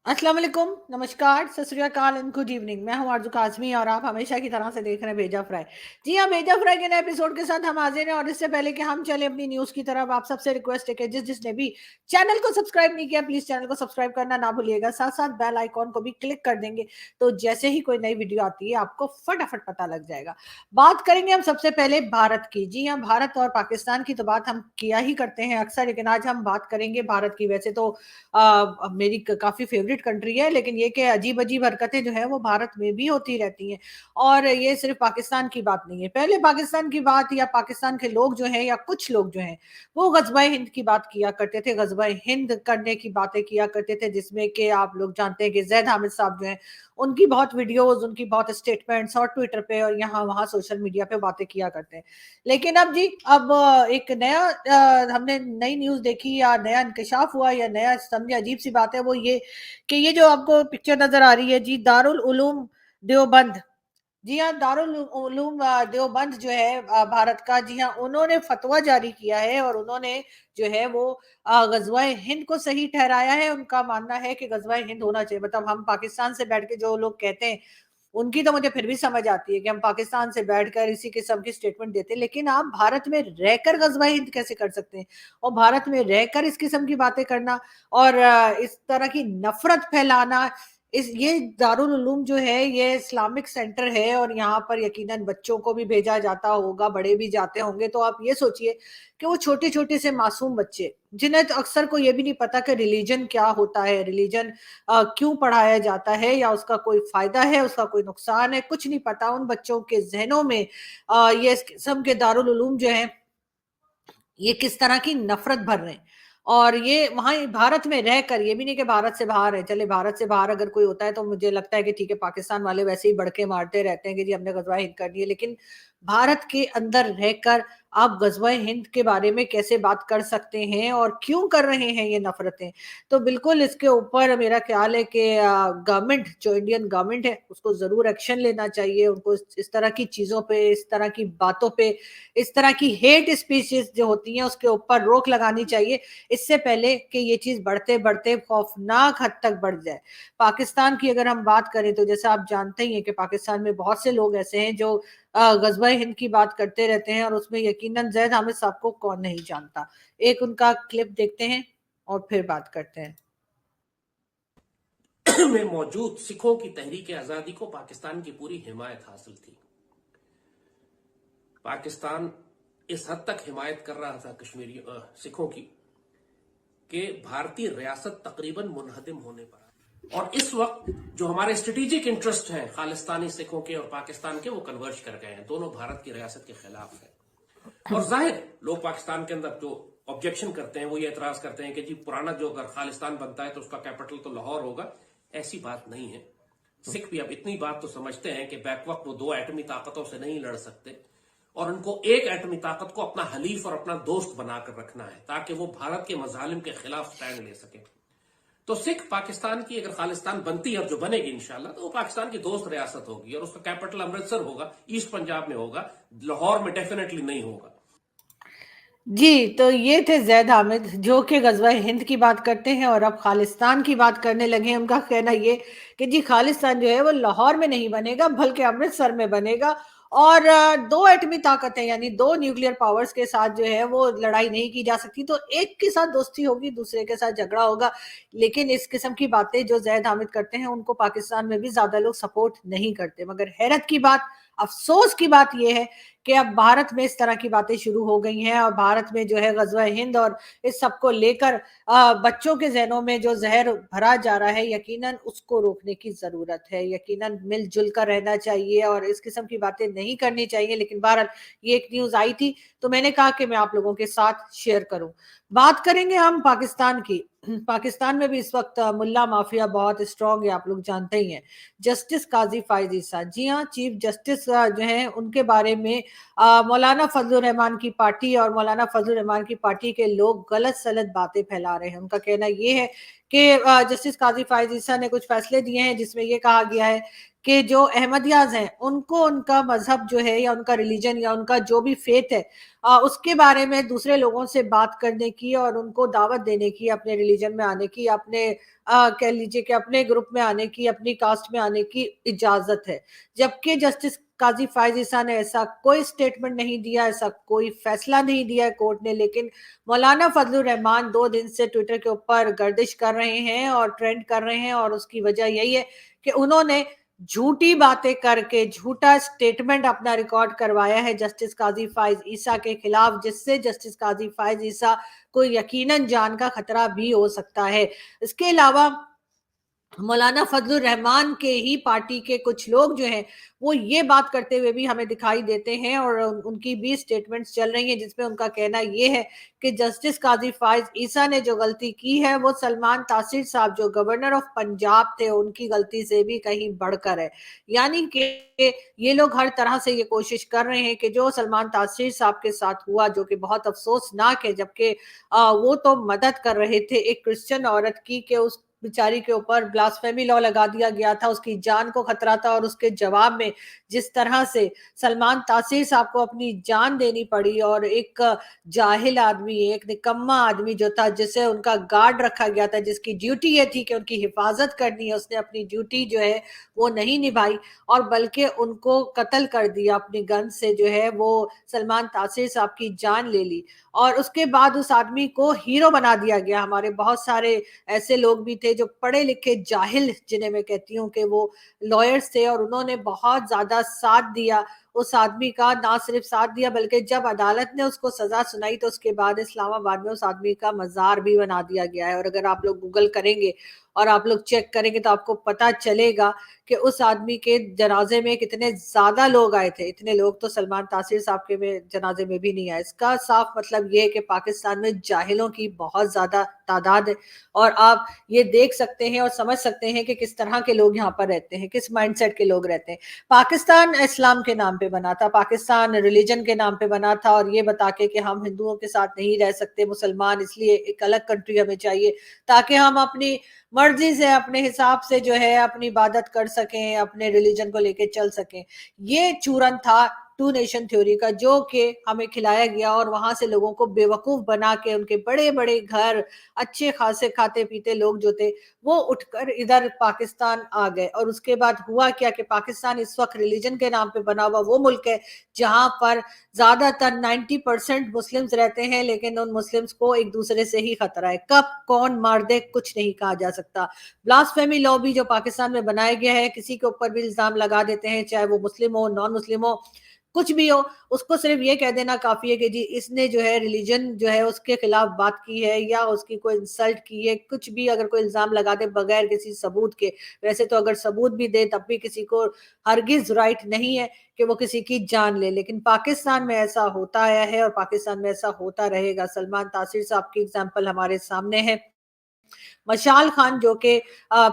अस्सलाम वालेकुम, नमस्कार, सत श्री अकाल एंड गुड इवनिंग। मैं हूं आरज़ू काज़मी और आप हमेशा की तरह से देख रहे हैं भेजा फ्राई। जी हाँ, भेजा फ्राई के नए एपिसोड के साथ हम हाजिर हैं और इससे पहले कि हम चले अपनी न्यूज़ की तरफ, आप सबसे रिक्वेस्ट है कि जिसने भी चैनल को सब्सक्राइब नहीं किया, प्लीज़ चैनल को सब्सक्राइब करना ना भूलिएगा। साथ-साथ बेल आइकॉन को भी क्लिक कर देंगे, तो जैसे ही कोई नई वीडियो आती है, आपको फटाफट पता लग जाएगा। बात करेंगे हम सबसे पहले भारत की। जी हाँ, भारत और पाकिस्तान की तो बात हम किया ही करते हैं अक्सर, लेकिन आज हम बात करेंगे भारत की। वैसे तो मेरी काफी फेवरेट कंट्री है, लेकिन ये कि अजीब अजीब हरकतें जो है वो भारत में भी होती रहती हैं। और ये सिर्फ पाकिस्तान की बात नहीं है। पहले पाकिस्तान की बात या पाकिस्तान के लोग जो हैं या कुछ लोग जो हैं वो गजबाए हिंद की बात किया करते थे, गजबाए हिंद करने की बातें किया करते थे, जिसमें कि आप लोग जानते हैं कि जैद हामिद साहब जो हैं उनकी बहुत वीडियोस, उनकी बहुत स्टेटमेंट्स और ट्विटर पे और यहाँ वहाँ सोशल मीडिया पे बातें किया करते हैं। लेकिन अब जी, अब एक नया हमने नई न्यूज़ देखी या नया इंकशाफ हुआ या नया समझे अजीब सी बात है, वो ये कि ये जो आपको पिक्चर नज़र आ रही है जी, दारुल उलूम देवबंद। जी हाँ, दारुल उलूम देवबंद जो है भारत का, जी हाँ, उन्होंने फतवा जारी किया है और उन्होंने जो है वो गज़वाए हिंद को सही ठहराया है। उनका मानना है कि गज़वाए हिंद होना चाहिए। मतलब हम पाकिस्तान से बैठ के जो लोग कहते हैं उनकी तो मुझे फिर भी समझ आती है कि हम पाकिस्तान से बैठकर इसी किस्म की स्टेटमेंट देते हैं, लेकिन आप भारत में रहकर गज़वाए हिंद कैसे कर सकते हैं? और भारत में रहकर इस किस्म की बातें करना और इस तरह की नफ़रत फैलाना। इस ये दारुल उलूम जो है ये इस्लामिक सेंटर है और यहाँ पर यकीनन बच्चों को भी भेजा जाता होगा, बड़े भी जाते होंगे। तो आप ये सोचिए कि वो छोटे-छोटे से मासूम बच्चे, जिन्हें तो अक्सर को ये भी नहीं पता कि रिलीजन क्या होता है, रिलीजन क्यों पढ़ाया जाता है या उसका कोई फ़ायदा है, उसका कोई नुकसान है, कुछ नहीं पता। उन बच्चों के ज़हनों में ये इस किस्म के दारुल उलूम जो हैं ये किस तरह की नफ़रत भर रहे हैं। और ये वहाँ भारत में रहकर, ये भी नहीं कि भारत से बाहर है, चले भारत से बाहर अगर कोई होता है तो मुझे लगता है कि ठीक है, पाकिस्तान वाले वैसे ही बड़के मारते रहते हैं कि जी हमने ग़ज़वा हिंद कर दी है। लेकिन भारत के अंदर रहकर आप ग़ज़वा हिंद के बारे में कैसे बात कर सकते हैं और क्यों कर रहे हैं ये नफ़रतें? तो बिल्कुल इसके ऊपर मेरा ख़्याल है कि गवर्नमेंट, जो इंडियन गवर्नमेंट है, उसको ज़रूर एक्शन लेना चाहिए। उनको इस तरह की चीज़ों पे, इस तरह की बातों पे, इस तरह की हेट स्पीचेस जो होती हैं उसके ऊपर रोक लगानी चाहिए, इससे पहले कि ये चीज़ बढ़ते-बढ़ते खौफनाक हद तक बढ़ जाए। पाकिस्तान की अगर हम बात करें तो जैसा आप जानते ही हैं कि पाकिस्तान में बहुत से लोग ऐसे हैं जो ग़ज़वा-ए हिंद की बात करते रहते हैं और उसमें यकीनन ज़ैद हामिद साहब को कौन नहीं जानता। एक उनका क्लिप देखते हैं और फिर बात करते हैं। में मौजूद सिखों की तहरीक आज़ादी को पाकिस्तान की पूरी हिमायत हासिल थी। पाकिस्तान इस हद तक हिमायत कर रहा था कश्मीरी सिखों की कि भारतीय रियासत तकरीबन मुनहदिम होने पर आई। और इस वक्त जो हमारे स्ट्रेटेजिक इंटरेस्ट हैं खालिस्तानी सिखों के और पाकिस्तान के, वो कन्वर्ज कर गए हैं, दोनों भारत की रियासत के खिलाफ है। और जाहिर लोग पाकिस्तान के अंदर जो ऑब्जेक्शन करते हैं वो ये एतराज करते हैं कि जी पुराना जो अगर खालिस्तान बनता है तो उसका कैपिटल तो लाहौर होगा। ऐसी बात नहीं है। सिख भी अब इतनी बात तो समझते हैं कि बैक वक्त वो दो एटमी ताकतों से नहीं लड़ सकते और उनको एक एटमी ताकत को अपना हलीफ और अपना दोस्त बनाकर रखना है ताकि वो भारत के मजालिम के खिलाफ स्टैंड ले सके। तो सिख पाकिस्तान की अगर खालिस्तान बनती है और जो बनेगी इंशाल्लाह, तो वो पाकिस्तान की दोस्त रियासत होगी और उसका कैपिटल अमृतसर होगा, ईस्ट पंजाब में होगा, लाहौर में डेफिनेटली नहीं होगा। जी, तो ये थे ज़ैद हामिद जो कि ग़ज़वा-ए हिंद की बात करते हैं और अब खालिस्तान की बात करने लगे हैं। उनका कहना ये कि जी खालिस्तान जो है वो लाहौर में नहीं बनेगा बल्कि अमृतसर में बनेगा और 2 एटमी ताकतें यानी 2 न्यूक्लियर पावर्स के साथ जो है वो लड़ाई नहीं की जा सकती। तो एक के साथ दोस्ती होगी, दूसरे के साथ झगड़ा होगा। लेकिन इस किस्म की बातें जो ज़ैद हामिद करते हैं उनको पाकिस्तान में भी ज़्यादा लोग सपोर्ट नहीं करते। मगर हैरत की बात, अफ़सोस की बात ये है कि अब भारत में इस तरह की बातें शुरू हो गई हैं और भारत में जो है ग़ज़वा-ए हिंद और इस सब को लेकर बच्चों के ज़हनों में जो ज़हर भरा जा रहा है, यकीनन उसको रोकने की ज़रूरत है। यकीनन मिल-जुल कर रहना चाहिए और इस किस्म की बातें नहीं करनी चाहिए। लेकिन बहरहाल ये एक न्यूज़ आई थी तो मैंने कहा कि मैं आप लोगों के साथ शेयर करूँ। बात करेंगे हम पाकिस्तान की। पाकिस्तान में भी इस वक़्त मुल्ला माफ़िया बहुत स्ट्रॉन्ग है, आप लोग जानते ही हैं। जस्टिस काज़ी फ़ाइज़ ईसा, जी हाँ, चीफ जस्टिस जो हैं उनके बारे में मौलाना फजलुर रहमान की पार्टी और मौलाना फजलुर रहमान की पार्टी के लोग गलत-सलत बातें फैला रहे हैं। उनका कहना ये है कि जस्टिस काज़ी फ़ाइज़ ईसा ने कुछ फैसले दिए हैं जिसमें ये कहा गया है کہ جو احمدیاز ہیں ان کو ان کا مذہب جو ہے یا ان کا ریلیجن یا ان کا جو بھی فیتھ ہے اس کے بارے میں دوسرے لوگوں سے بات کرنے کی اور ان کو دعوت دینے کی، اپنے ریلیجن میں آنے کی، اپنے کہہ لیجیے کہ اپنے گروپ میں آنے کی، اپنی کاسٹ میں آنے کی اجازت ہے. جبکہ جسٹس قاضی فائز عیسیٰ نے ایسا کوئی سٹیٹمنٹ نہیں دیا، ایسا کوئی فیصلہ نہیں دیا ہے کورٹ نے. لیکن مولانا فضل الرحمان 2 دن سے ٹویٹر کے اوپر گردش کر رہے ہیں اور ٹرینڈ کر رہے ہیں، اور اس کی وجہ یہی ہے کہ انہوں نے جھوٹی باتیں کر کے جھوٹا سٹیٹمنٹ اپنا ریکارڈ کروایا ہے جسٹس قاضی فائز عیسیٰ کے خلاف، جس سے جسٹس قاضی فائز عیسیٰ کو یقیناً جان کا خطرہ بھی ہو سکتا ہے. اس کے علاوہ مولانا فضل الرحمان کے ہی پارٹی کے کچھ لوگ جو ہیں وہ یہ بات کرتے ہوئے بھی ہمیں دکھائی دیتے ہیں، اور ان کی بھی سٹیٹمنٹس چل رہی ہیں جس میں ان کا کہنا یہ ہے کہ جسٹس قاضی فائز عیسیٰ نے جو غلطی کی ہے وہ سلمان تاثیر صاحب جو گورنر آف پنجاب تھے ان کی غلطی سے بھی کہیں بڑھ کر ہے. یعنی کہ یہ لوگ ہر طرح سے یہ کوشش کر رہے ہیں کہ جو سلمان تاثیر صاحب کے ساتھ ہوا، جو کہ بہت افسوسناک ہے، جبکہ وہ تو مدد کر رہے تھے ایک کرسچن عورت کی، کہ اس بیچاری کے اوپر بلاسفیمی لا لگا دیا گیا تھا، اس کی جان کو خطرہ تھا، اور اس کے جواب میں جس طرح سے سلمان تاثیر صاحب کو اپنی جان دینی پڑی، اور ایک جاہل آدمی، ایک نکما آدمی جو تھا جسے ان کا گارڈ رکھا گیا تھا، جس کی ڈیوٹی یہ تھی کہ ان کی حفاظت کرنی ہے، اس نے اپنی ڈیوٹی جو ہے وہ نہیں نبھائی اور بلکہ ان کو قتل کر دیا اپنی گن سے، جو ہے وہ سلمان تاثیر صاحب کی جان لے لی. اور اس کے بعد اس آدمی کو ہیرو بنا دیا گیا. ہمارے بہت سارے ایسے لوگ بھی تھے جو پڑھے لکھے جاہل، جنہیں میں کہتی ہوں کہ وہ لائرز تھے، اور انہوں نے بہت زیادہ ساتھ دیا اس آدمی کا. نہ صرف ساتھ دیا بلکہ جب عدالت نے اس کو سزا سنائی تو اس کے بعد اسلام آباد میں اس آدمی کا مزار بھی بنا دیا گیا ہے. اور اگر آپ لوگ گوگل کریں گے اور آپ لوگ چیک کریں گے تو آپ کو پتا چلے گا کہ اس آدمی کے جنازے میں کتنے زیادہ لوگ آئے تھے. اتنے لوگ تو سلمان تاثیر صاحب کے جنازے میں بھی نہیں آئے. اس کا صاف مطلب یہ ہے کہ پاکستان میں جاہلوں کی بہت زیادہ تعداد ہے، اور آپ یہ دیکھ سکتے ہیں اور سمجھ سکتے ہیں کہ کس طرح کے لوگ یہاں پر رہتے ہیں، کس مائنڈ سیٹ کے لوگ رہتے ہیں. پاکستان اسلام کے نام پہ بنا تھا، پاکستان ریلیجن کے نام پہ بنا تھا، اور یہ بتا کے کہ ہم ہندوؤں کے ساتھ نہیں رہ سکتے مسلمان، اس لیے ایک الگ کنٹری ہمیں چاہیے تاکہ ہم اپنی مرضی سے اپنے حساب سے جو ہے اپنی عبادت کر سکیں، اپنے ریلیجن کو لے کے چل سکیں. یہ چورن تھا ٹو نیشن تھیوری کا، جو کہ ہمیں کھلایا گیا، اور وہاں سے لوگوں کو بے وقوف بنا کے ان کے بڑے بڑے گھر، اچھے خاصے کھاتے پیتے لوگ جو تھے وہ اٹھ کر ادھر پاکستان آ گئے. اور اس کے بعد ہوا کیا کہ پاکستان اس وقت ریلیجن کے نام پہ بنا ہوا وہ ملک ہے جہاں پر زیادہ تر 90% مسلمز رہتے ہیں، لیکن ان مسلمز کو ایک دوسرے سے ہی خطرہ ہے. کب کون مار دے کچھ نہیں کہا جا سکتا. بلاسفیمی لا بھی جو پاکستان میں بنایا گیا ہے، کسی کے اوپر بھی الزام لگا دیتے ہیں، چاہے وہ مسلم ہو، نان مسلم ہو، کچھ بھی ہو، اس کو صرف یہ کہہ دینا کافی ہے کہ جی اس نے جو ہے ریلیجن جو ہے اس کے خلاف بات کی ہے، یا اس کی کوئی انسلٹ کی ہے. کچھ بھی اگر کوئی الزام لگا دے بغیر کسی ثبوت کے، ویسے تو اگر ثبوت بھی دے تب بھی کسی کو ہرگز رائٹ نہیں ہے کہ وہ کسی کی جان لے. لیکن پاکستان میں ایسا ہوتا آیا ہے اور پاکستان میں ایسا ہوتا رہے گا. سلمان تاثیر صاحب کی اگزامپل ہمارے سامنے ہے. مشال خان جو کہ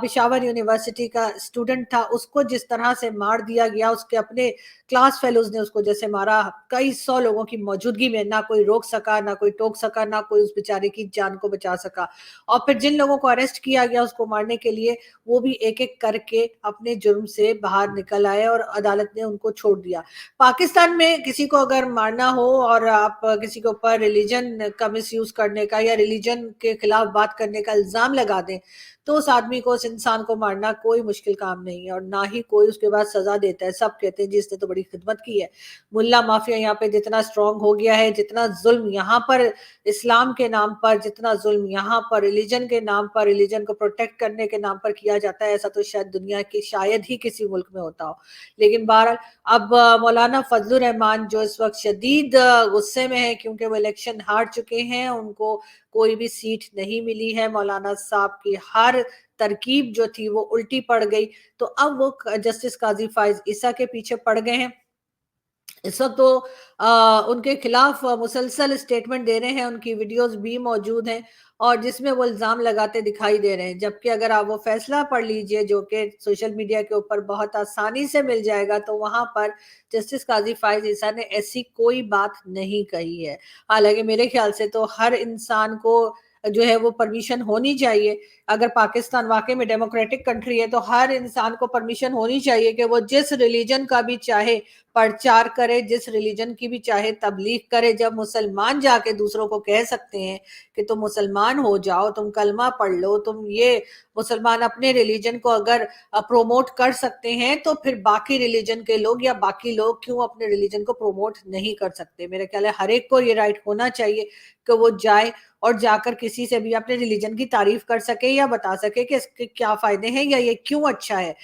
پشاور یونیورسٹی کا اسٹوڈنٹ تھا، اس کو جس طرح سے مار دیا گیا، اس کے اپنے کلاس فیلوز نے اس کو جیسے مارا، کئی 100 لوگوں کی موجودگی میں، نہ کوئی روک سکا، نہ کوئی ٹوک سکا، نہ کوئی اس بیچارے کی جان کو بچا سکا. اور پھر جن لوگوں کو اریسٹ کیا گیا اس کو مارنے کے لیے، وہ بھی ایک ایک کر کے اپنے جرم سے باہر نکل آئے اور عدالت نے ان کو چھوڑ دیا. پاکستان میں کسی کو اگر مارنا ہو اور آپ کسی کے اوپر ریلیجن کا مس یوز کرنے کا یا ریلیجن کے خلاف بات کرنے کا الزام لگا دیں تو اس آدمی کو، اس انسان کو مارنا کوئی مشکل کام نہیں ہے، اور نہ ہی کوئی اس کے بعد سزا دیتا ہے. سب کہتے ہیں جی اس نے تو بڑی خدمت کی ہے. ملا مافیا یہاں پہ جتنا سٹرونگ ہو گیا ہے، جتنا ظلم یہاں پر اسلام کے نام پر، جتنا ظلم یہاں پر ریلیجن کے نام پر، ریلیجن کو پروٹیکٹ کرنے کے نام پر کیا جاتا ہے، ایسا تو شاید دنیا کی شاید ہی کسی ملک میں ہوتا ہو. لیکن بہرحال اب مولانا فضل الرحمان جو اس وقت شدید غصے میں ہے کیونکہ وہ الیکشن ہار چکے ہیں، ان کو کوئی بھی سیٹ نہیں ملی ہے، مولانا صاحب کی ہر ترکیب جو تھی وہ الٹی پڑ گئی، تو اب وہ جسٹس قاضی فائز عیسیٰ کے پیچھے پڑ گئے ہیں. اس وقت وہ ان کے خلاف مسلسل اسٹیٹمنٹ دے رہے ہیں، ان کی ویڈیوز بھی موجود ہیں اور جس میں وہ الزام لگاتے دکھائی دے رہے ہیں. جبکہ اگر آپ وہ فیصلہ پڑھ لیجئے جو کہ سوشل میڈیا کے اوپر بہت آسانی سے مل جائے گا، تو وہاں پر جسٹس قاضی فائز عیسیٰ نے ایسی کوئی بات نہیں کہی ہے. حالانکہ میرے خیال سے تو ہر انسان کو जो है वो परमिशन होनी चाहिए। अगर पाकिस्तान वाकई में डेमोक्रेटिक कंट्री है तो हर इंसान को परमिशन होनी चाहिए कि वो जिस रिलीजन का भी चाहे प्रचार करे, जिस रिलीजन की भी चाहे तबलीग करे। जब मुसलमान जाके दूसरों को कह सकते हैं कि तुम मुसलमान हो जाओ, तुम कलमा पढ़ लो, तुम ये मुसलमान अपने रिलीजन को अगर प्रोमोट कर सकते हैं, तो फिर बाकी रिलीजन के लोग या बाकी लोग क्यों अपने रिलीजन को प्रोमोट नहीं कर सकते। मेरे ख्याल है हर एक को ये राइट होना चाहिए कि वो जाए और जाकर किसी से भी अपने रिलीजन की तारीफ कर सके या बता सके कि इसके क्या फायदे हैं या ये क्यों अच्छा है।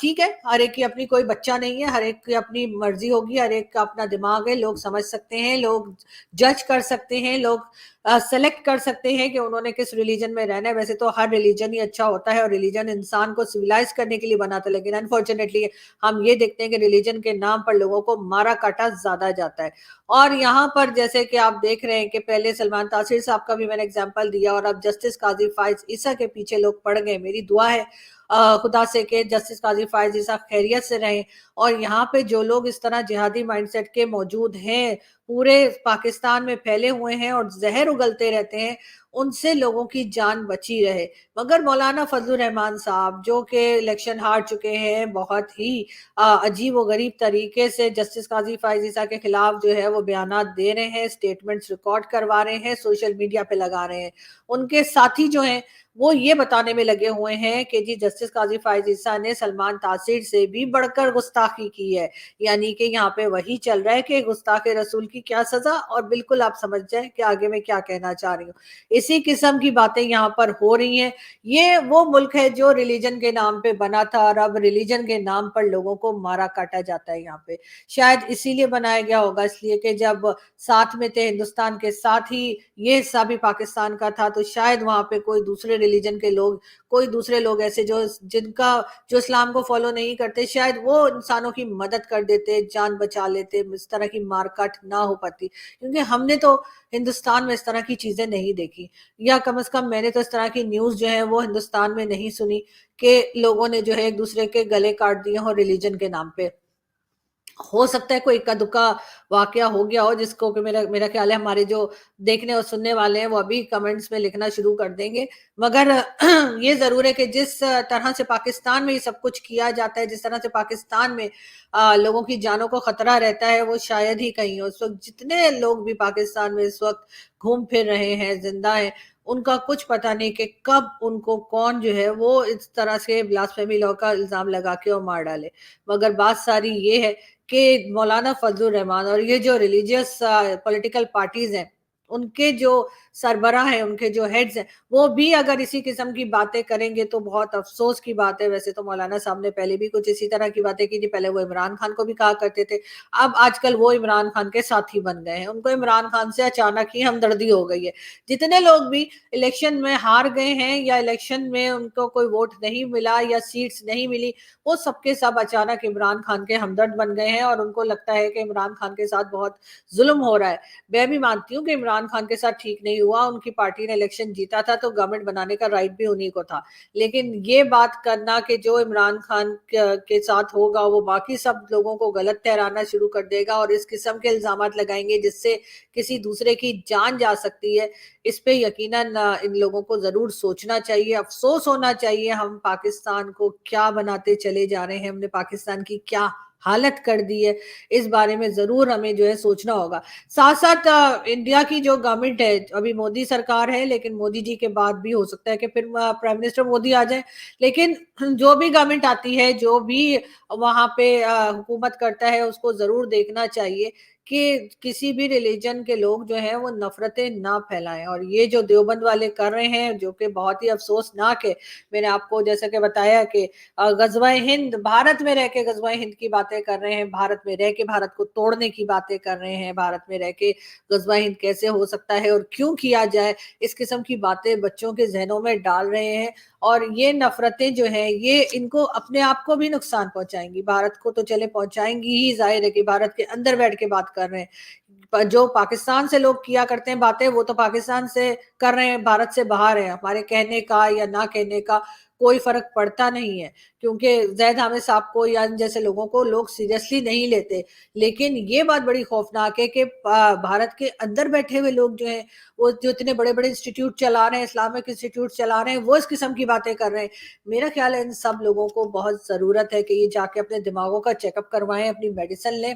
ठीक है, हर एक की अपनी, कोई बच्चा नहीं है, हर एक की अपनी मर्जी होगी, हर एक का अपना दिमाग है, लोग समझ सकते हैं, लोग जज कर सकते हैं, लोग सेलेक्ट कर सकते हैं कि उन्होंने किस रिलीजन में रहना है। वैसे तो हर रिलीजन ही अच्छा होता है और रिलीजन इंसान को सिविलाइज करने के लिए बनाता है, लेकिन अनफॉर्चुनेटली हम ये देखते हैं कि रिलीजन के नाम पर लोगों को मारा काटा ज्यादा जाता है। और यहाँ पर जैसे कि आप देख रहे हैं कि पहले सलमान तासीर साहब का भी मैंने एग्जांपल दिया और अब जस्टिस काजी फाइज ईसा के पीछे लोग पड़ गए। मेरी दुआ है खुदा से कि जस्टिस काजी फाइज ईसा खैरियत से रहें। और यहाँ पे जो लोग इस तरह जिहादी माइंडसेट के मौजूद हैं, पूरे पाकिस्तान में फैले हुए हैं और जहर उगलते रहते हैं, उनसे लोगों की जान बची रहे। मगर मौलाना फजलुर रहमान साहब जो कि इलेक्शन हार चुके हैं, बहुत ही अजीब व गरीब तरीके से जस्टिस काजी फाइज ईसा के खिलाफ जो है वो बयानात दे रहे हैं, स्टेटमेंट्स रिकॉर्ड करवा रहे हैं, सोशल मीडिया पे लगा रहे हैं। उनके साथी जो हैं वो ये बताने में लगे हुए हैं कि जी जस्टिस काजी फाइज ईसा ने सलमान तासीर से भी बढ़कर गुस्ताखी की है। यानी कि यहाँ पे वही चल रहा है कि गुस्ताखे रसूल की क्या सजा, और बिल्कुल आप समझ जाएं कि आगे मैं क्या कहना चाह रही हूँ। इसी किस्म की बातें यहाँ पर हो रही हैं। ये वो मुल्क है जो रिलीजन के नाम पे बना था और अब रिलीजन के नाम पर लोगों को मारा काटा जाता है। यहाँ पे शायद इसीलिए बनाया गया होगा, इसलिए कि जब साथ में थे, हिंदुस्तान के साथ ही ये हिस्सा भी पाकिस्तान का था, तो शायद वहां पे कोई दूसरे रिलीजन के लोग, कोई दूसरे लोग ऐसे जो इस्लाम को फॉलो नहीं करते, शायद वो इंसानों की मदद कर देते, जान बचा लेते, इस तरह की मारकाट ना हो पाती। क्योंकि हमने तो हिंदुस्तान में इस तरह की चीजें नहीं देखी, या कम से कम मैंने तो इस तरह की न्यूज जो है वो हिंदुस्तान में नहीं सुनी कि लोगों ने जो है एक दूसरे के गले काट दिए हो रिलीजन के नाम पे। हो सकता है कोई इक्का दुक्का वाकया हो गया हो जिसको कि मेरा मेरा ख्याल है हमारे जो देखने और सुनने वाले हैं वो अभी कमेंट्स में लिखना शुरू कर देंगे। मगर ये जरूर है कि जिस तरह से पाकिस्तान में ये सब कुछ किया जाता है, जिस तरह से पाकिस्तान में लोगों की जानों को खतरा रहता है, वो शायद ही कहीं हो। उस वक्त जितने लोग भी पाकिस्तान में इस वक्त घूम फिर रहे हैं, जिंदा है, उनका कुछ पता नहीं कि कब उनको कौन जो है वो इस तरह से ब्लास्फेमी लॉ का इल्जाम लगा के और मार डाले। मगर बात सारी ये है कि मौलाना फजलुर रहमान और ये जो रिलीजियस पॉलिटिकल पार्टीज हैं, उनके जो सरबराह हैं, उनके जो हेड्स हैं, वो भी अगर इसी किस्म की बातें करेंगे तो बहुत अफसोस की बात है। वैसे तो मौलाना साहब ने पहले भी कुछ इसी तरह की बातें की थी, पहले वो इमरान खान को भी कहा करते थे, अब आजकल वो इमरान खान के साथी बन गए हैं, उनको इमरान खान से अचानक ही हमदर्दी हो गई है। जितने लोग भी इलेक्शन में हार गए हैं या इलेक्शन में उनको कोई वोट नहीं मिला या सीट्स नहीं मिली, वो सबके सब अचानक इमरान खान के हमदर्द बन गए हैं और उनको लगता है कि इमरान खान के साथ बहुत जुल्म हो रहा है। मैं भी मानती हूँ कि इमरान खान के साथ ठीक नहीं हुआ, उनकी पार्टी ने इलेक्शन जीता था तो गवर्नमेंट बनाने का राइट भी उन्हीं को था। लेकिन ये बात करना कि जो इमरान खान के साथ होगा वो बाकी सब लोगों को गलत ठहराना शुरू कर देगा और इस किस्म के इल्जाम लगाएंगे जिससे किसी दूसरे की जान जा सकती है, इस पे यकीनन इन लोगों को जरूर सोचना चाहिए, अफसोस होना चाहिए। हम पाकिस्तान को क्या बनाते चले जा रहे हैं, हमने पाकिस्तान की क्या हालत कर दी है, इस बारे में जरूर हमें जो है सोचना होगा। साथ साथ इंडिया की जो गवर्नमेंट है, अभी मोदी सरकार है, लेकिन मोदी जी के बाद भी हो सकता है कि फिर प्राइम मिनिस्टर मोदी आ जाए। लेकिन जो भी गवर्नमेंट आती है, जो भी वहां पे हुकूमत करता है, उसको जरूर देखना चाहिए कि किसी भी रिलीजन के लोग जो हैं वो नफरतें ना फैलाएं। और ये जो देवबंद वाले कर रहे हैं, जो कि बहुत ही अफसोसनाक है, मैंने आपको जैसा कि बताया कि गजवाए हिंद, भारत में रह के गजवाए हिंद की बातें कर रहे हैं, भारत में रह के भारत को तोड़ने की बातें कर रहे हैं, भारत में रह के गजवाए हिंद कैसे हो सकता है और क्यों किया जाए, इस किस्म की बातें बच्चों के जहनों में डाल रहे हैं। और ये नफरतें जो हैं ये इनको अपने आप को भी नुकसान पहुंचाएंगी, भारत को तो चले पहुंचाएंगी ही, जाहिर है कि भारत के अंदर बैठ के बात कर रहे हैं, जो पाकिस्तान से लोग किया करते हैं बातें, वो तो पाकिस्तान से कर रहे हैं, भारत से बाहर है। हमारे कहने का या ना कहने का कोई फर्क पड़ता नहीं है, क्योंकि ज़ैद हामिद साहब को या इन जैसे लोगों को लोग सीरियसली नहीं लेते। लेकिन ये बात बड़ी खौफनाक है कि भारत के अंदर बैठे हुए लोग जो हैं, वो जो इतने बड़े बड़े इंस्टीट्यूट चला रहे हैं, इस्लामिक इंस्टीट्यूट चला रहे हैं, वो इस किस्म की बातें कर रहे हैं। मेरा ख्याल है इन सब लोगों को बहुत ज़रूरत है कि ये जाके अपने दिमागों का चेकअप करवाएं, अपनी मेडिसिन लें,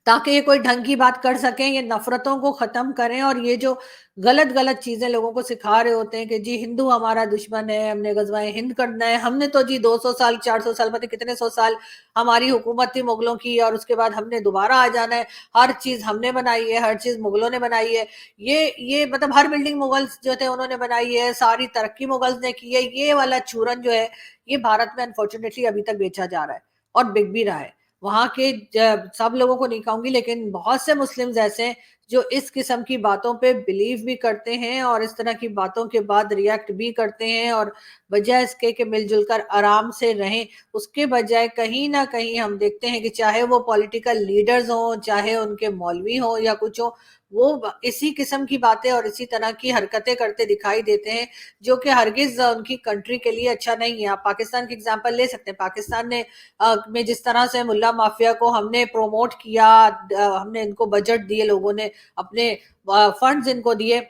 ताकि ये कोई ढंग की बात कर सकें, ये नफरतों को खत्म करें। और ये जो गलत गलत चीजें लोगों को सिखा रहे होते हैं कि जी हिंदू हमारा दुश्मन है, हमने गजवाए हिंद करना है, हमने तो जी 200 साल 400 साल पता कितने 100 साल हमारी हुकूमत थी मुगलों की, और उसके बाद हमने दोबारा आ जाना है, हर चीज हमने बनाई है, हर चीज मुगलों ने बनाई है। ये मतलब हर बिल्डिंग मुगल्स जो थे उन्होंने बनाई है, सारी तरक्की मुगल्स ने की है। ये वाला चूरन जो है ये भारत में अनफॉर्चुनेटली अभी तक बेचा जा रहा है और बिक भी रहा है। वहां के सब लोगों को नहीं कहूंगी, लेकिन बहुत से मुस्लिम्स ऐसे हैं जो इस किस्म की बातों पे बिलीव भी करते हैं और इस तरह की बातों के बाद रिएक्ट भी करते हैं। और बजाय इसके कि मिलजुल कर आराम से रहें, उसके बजाय कहीं ना कहीं हम देखते हैं कि चाहे वो पॉलिटिकल लीडर्स हों, चाहे उनके मौलवी हों या कुछ हो, वो इसी किस्म की बातें और इसी तरह की हरकतें करते दिखाई देते हैं, जो कि हरगिज उनकी कंट्री के लिए अच्छा नहीं है। आप पाकिस्तान की एग्जांपल ले सकते हैं। पाकिस्तान ने में जिस तरह से मुल्ला माफिया को हमने प्रोमोट किया, हमने इनको बजट दिए, लोगों ने अपने फंड्स इनको दिए,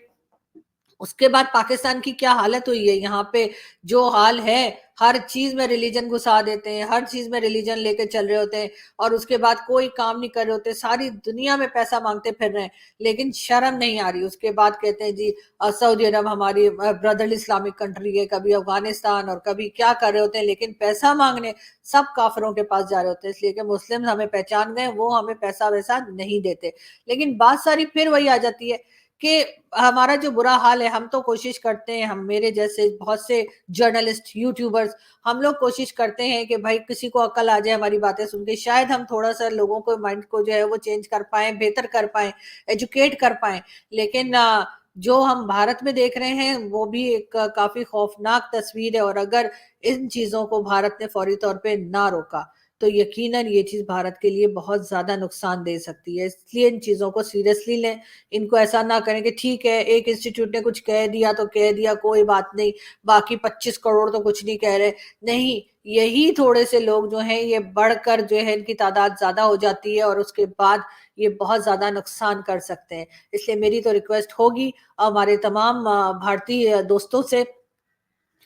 उसके बाद पाकिस्तान की क्या हालत हुई है। यहाँ पे जो हाल है, हर चीज में रिलीजन घुसा देते हैं, हर चीज में रिलीजन लेके चल रहे होते हैं, और उसके बाद कोई काम नहीं कर रहे होते, सारी दुनिया में पैसा मांगते फिर रहे हैं, लेकिन शर्म नहीं आ रही। उसके बाद कहते हैं जी सऊदी अरब हमारी ब्रदरली इस्लामिक कंट्री है, कभी अफगानिस्तान और कभी क्या कर रहे होते हैं, लेकिन पैसा मांगने सब काफिरों के पास जा रहे होते हैं, इसलिए कि मुस्लिम हमें पहचान गए, वो हमें पैसा वैसा नहीं देते। लेकिन बात सारी फिर वही आ जाती है कि हमारा जो बुरा हाल है, हम तो कोशिश करते हैं, हम मेरे जैसे बहुत से जर्नलिस्ट, यूट्यूबर्स, हम लोग कोशिश करते हैं कि भाई किसी को अकल आ जाए हमारी बातें सुन के, शायद हम थोड़ा सा लोगों को माइंड को जो है वो चेंज कर पाए, बेहतर कर पाए, एजुकेट कर पाए। लेकिन जो हम भारत में देख रहे हैं वो भी एक काफी खौफनाक तस्वीर है। और अगर इन चीजों को भारत ने फौरी तौर पे ना रोका तो यकीनन ये चीज भारत के लिए बहुत ज्यादा नुकसान दे सकती है। इसलिए इन चीजों को सीरियसली लें, इनको ऐसा ना करें कि ठीक है एक इंस्टीट्यूट ने कुछ कह दिया तो कह दिया, कोई बात नहीं, बाकी 25 करोड़ तो कुछ नहीं कह रहे। नहीं, यही थोड़े से लोग जो हैं ये बढ़कर जो है इनकी तादाद ज्यादा हो जाती है और उसके बाद ये बहुत ज्यादा नुकसान कर सकते हैं। इसलिए मेरी तो रिक्वेस्ट होगी हमारे तमाम भारतीय दोस्तों से,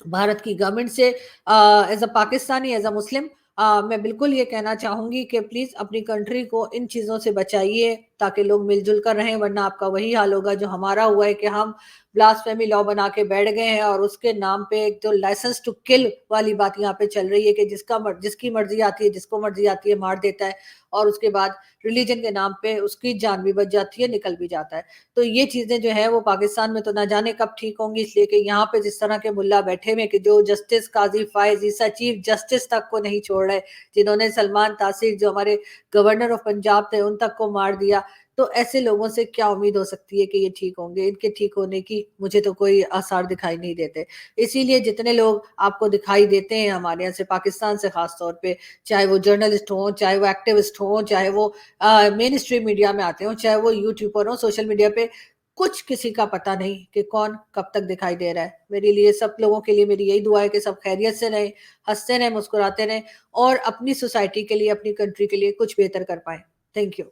भारत की गवर्नमेंट से, as a Pakistani, as a Muslim, मैं बिल्कुल ये कहना चाहूंगी कि प्लीज अपनी कंट्री को इन चीजों से बचाइए ताकि लोग मिलजुल कर रहें, वरना आपका वही हाल होगा जो हमारा हुआ है कि हम ब्लास्फेमी लॉ बना के बैठ गए हैं और उसके नाम पे एक जो लाइसेंस टू किल वाली बात यहाँ पे चल रही है कि जिसकी मर्जी आती है, जिसको मर्जी आती है मार देता है, और उसके बाद रिलीजन के नाम पे उसकी जान भी बच जाती है, निकल भी जाता है। तो ये चीजें जो है वो पाकिस्तान में तो ना जाने कब ठीक होंगी, इसलिए कि यहाँ पे जिस तरह के मुल्ला बैठे हुए कि जो जस्टिस काजी फायज ईसा चीफ जस्टिस तक को नहीं छोड़ रहे, जिन्होंने सलमान तासीर जो हमारे गवर्नर ऑफ पंजाब थे उन तक को मार दिया, तो ऐसे लोगों से क्या उम्मीद हो सकती है कि ये ठीक होंगे। इनके ठीक होने की मुझे तो कोई आसार दिखाई नहीं देते। इसीलिए जितने लोग आपको दिखाई देते हैं हमारे यहाँ से, पाकिस्तान से खास तौर पे, चाहे वो जर्नलिस्ट हों, चाहे वो एक्टिविस्ट हों, चाहे वो मेन स्ट्रीम मीडिया में आते हो, चाहे वो यूट्यूबर हो, सोशल मीडिया पे, कुछ किसी का पता नहीं कि कौन कब तक दिखाई दे रहा है। मेरे लिए, सब लोगों के लिए मेरी यही दुआ है कि सब खैरियत से रहें, हंसते रहें, मुस्कुराते रहें और अपनी सोसाइटी के लिए, अपनी कंट्री के लिए कुछ बेहतर कर पाए। Thank you.